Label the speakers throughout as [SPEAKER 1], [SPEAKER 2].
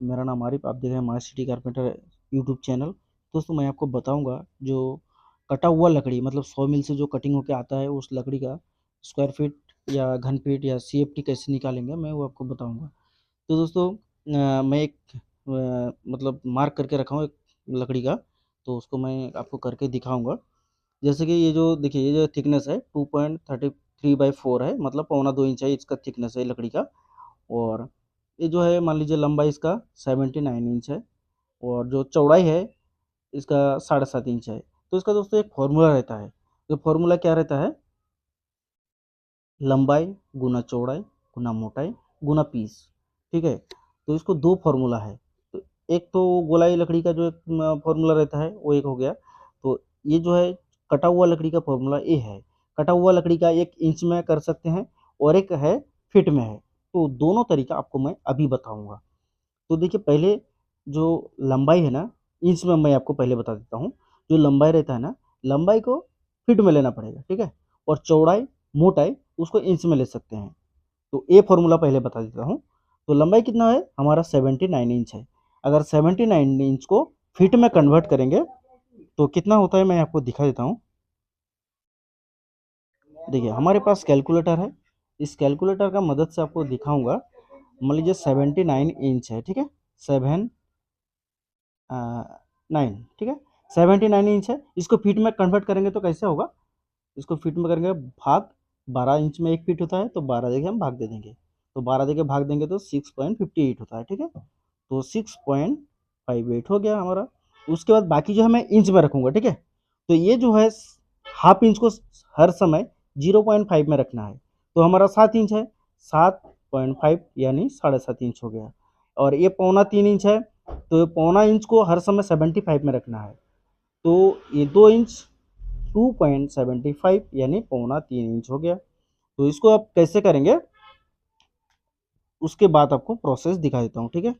[SPEAKER 1] मेरा नाम आरिफ, आप देख रहे हैं my city carpenter YouTube channel. दोस्तों मैं आपको बताऊंगा जो कटा हुआ लकड़ी मतलब 100 मिल से जो कटिंग होके आता है उस लकड़ी का स्क्वायर फीट या घन फीट या सीएफटी कैसे निकालेंगे मैं वो आपको बताऊंगा। तो दोस्तों मैं एक मतलब मार्क करके रखा हूँ एक लकड़ी का, तो उसको मैं आपको करके दिखाऊंगा। जैसे कि ये जो देखिए ये जो थिकनेस है 2.33/4 है, मतलब 1.25 इंच है इसका थिकनेस है लकड़ी का। और ये जो है मान लीजिए लंबाई इसका 79 इंच है और जो चौड़ाई है इसका 7.5 इंच है। तो इसका दोस्तों एक फॉर्मूला रहता है। जो फॉर्मूला क्या रहता है, लंबाई गुना चौड़ाई गुना मोटाई गुना पीस। ठीक है, तो इसको दो फॉर्मूला है। तो एक तो गोलाई लकड़ी का जो एक फॉर्मूला रहता है वो एक हो गया। तो ये जो है कटा हुआ लकड़ी का फॉर्मूला ये है। कटा हुआ लकड़ी का एक इंच में कर सकते हैं और एक है फीट में है। तो दोनों तरीका आपको मैं अभी बताऊंगा। तो देखिए पहले जो लंबाई है ना, इंच में मैं आपको पहले बता देता हूँ। जो लंबाई रहता है ना, लंबाई को फीट में लेना पड़ेगा, ठीक है। और चौड़ाई मोटाई उसको इंच में ले सकते हैं। तो ये फॉर्मूला पहले बता देता हूँ। तो लंबाई कितना है हमारा 79 इंच है। अगर 79 इंच को फीट में कन्वर्ट करेंगे तो कितना होता है मैं आपको दिखा देता हूँ। देखिए हमारे पास कैलकुलेटर है, इस कैलकुलेटर का मदद से आपको दिखाऊंगा। मान लीजिए 79 इंच है, ठीक है। 79, ठीक है। 79 इंच है, इसको फीट में कन्वर्ट करेंगे तो कैसे होगा। इसको फीट में करेंगे भाग 12 इंच में एक फीट होता है, तो 12 देके हम भाग दे देंगे। तो 12 देके भाग देंगे तो 6.58 होता है, ठीक है। तो 6.58 हो गया हमारा। उसके बाद बाकी जो है मैं इंच में रखूंगा, ठीक है। तो ये जो है हाफ इंच को हर समय 0.5 में रखना है। तो हमारा 7 इंच है, 7.5 यानी 7.5 इंच हो गया। और ये 2.25 इंच है, तो ये 2.25 इंच को हर समय 75 में रखना है। तो ये 2 इंच 2.75 यानी 2.25 इंच हो गया। तो इसको आप कैसे करेंगे उसके बाद आपको प्रोसेस दिखा देता हूँ, ठीक है।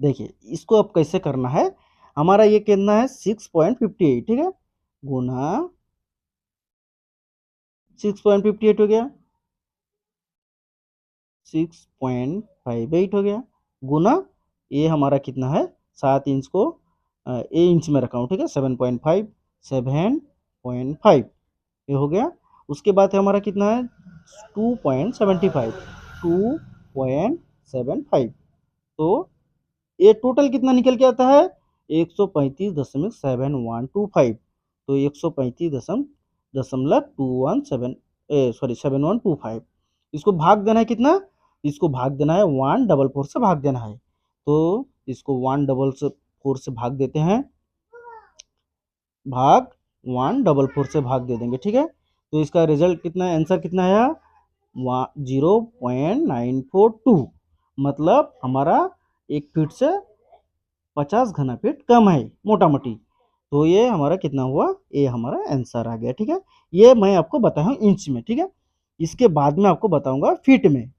[SPEAKER 1] देखिए इसको अब कैसे करना है। हमारा ये कितना है 6.58, ठीक है। गुना 6.58 हो गया, 6.58 हो गया गुना ये हमारा कितना है 7 इंच को ए इंच में रखा हूँ, ठीक है। 7.5 ये हो गया। उसके बाद हमारा कितना है 2.75, 2.75। तो ये टोटल कितना निकल के आता है 135.7125। तो 135.217 सॉरी 7125। इसको भाग देना है कितना, इसको भाग देना है 144 से भाग देना है। तो इसको 144 से भाग देते हैं, भाग 144 से भाग दे देंगे, ठीक है। तो इसका रिजल्ट कितना है, आंसर कितना है 0.942। मतलब हमारा एक फीट से 50 घना फीट कम है मोटा मोटी। तो ये हमारा कितना हुआ, ये हमारा आंसर आ गया, ठीक है। ये मैं आपको बताया हूँ इंच में, ठीक है। इसके बाद में आपको बताऊंगा फीट में।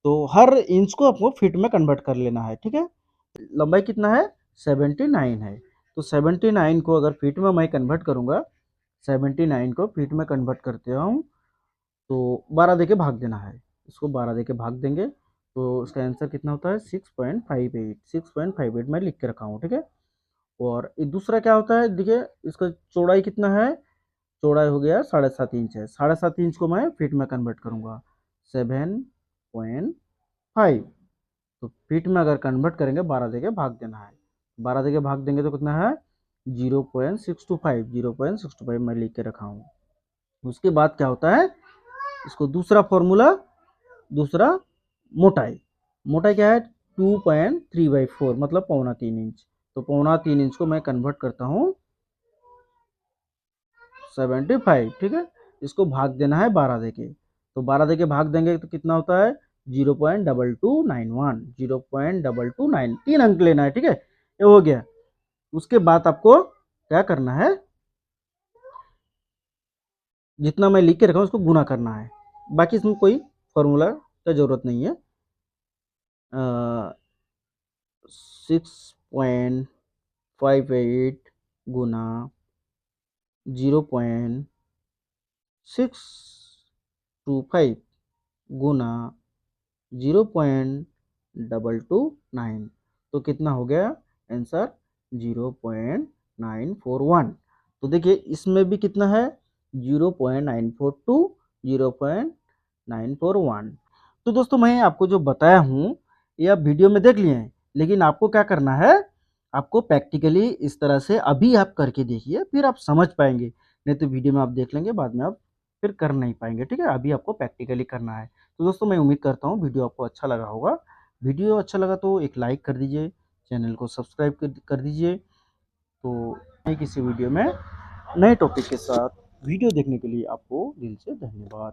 [SPEAKER 1] तो हर इंच को आपको फीट में कन्वर्ट कर लेना है, ठीक है। लंबाई कितना है 79 है। तो 79 को अगर फीट में मैं कन्वर्ट करूंगा, 79 को फीट में कन्वर्ट करते हूँ तो 12 दे के भाग देना है। इसको 12 दे के भाग देंगे तो इसका आंसर कितना होता है 6.58। 6.58 मैं लिख के रखा हूँ, ठीक है। और ये दूसरा क्या होता है देखिए, इसका चौड़ाई कितना है, चौड़ाई हो गया 7.5 इंच है। 7.5 इंच को मैं फीट में कन्वर्ट करूंगा 7.5। तो फीट में अगर कन्वर्ट करेंगे 12 दे के भाग देना है। 12 दे के भाग देंगे तो कितना है 0.625। 0.625 मैं लिख के रखा हूँ। उसके बाद क्या होता है, इसको दूसरा फॉर्मूला, दूसरा मोटाई। मोटाई क्या है 2.3/4 मतलब 3.25 इंच। तो 3.25 इंच को मैं कन्वर्ट करता हूँ 75, ठीक है। इसको भाग देना है 12 दे के। तो 12 दे के भाग देंगे तो कितना होता है 0.2291। 0.229 तीन अंक लेना है, ठीक है। ये हो गया। उसके बाद आपको क्या करना है, जितना मैं लिख के रखा हूँ उसको गुना करना है। बाकी इसमें कोई फॉर्मूला का जरूरत नहीं है। 6.58 गुना 0.625 गुना 0.229 229। तो कितना हो गया आंसर 0.941। तो देखिए इसमें भी कितना है 0.942, 0.941। तो दोस्तों मैं आपको जो बताया हूँ ये आप वीडियो में देख लिए हैं, लेकिन आपको क्या करना है, आपको प्रैक्टिकली इस तरह से अभी आप करके देखिए, फिर आप समझ पाएंगे। नहीं तो वीडियो में आप देख लेंगे, बाद में आप फिर कर नहीं पाएंगे। ठीक है, अभी आपको प्रैक्टिकली करना है। तो दोस्तों मैं उम्मीद करता हूँ वीडियो आपको अच्छा लगा होगा। वीडियो अच्छा लगा तो एक लाइक कर दीजिए, चैनल को सब्सक्राइब कर दीजिए। तो नई किसी वीडियो में नए टॉपिक के साथ वीडियो देखने के लिए आपको दिल से धन्यवाद।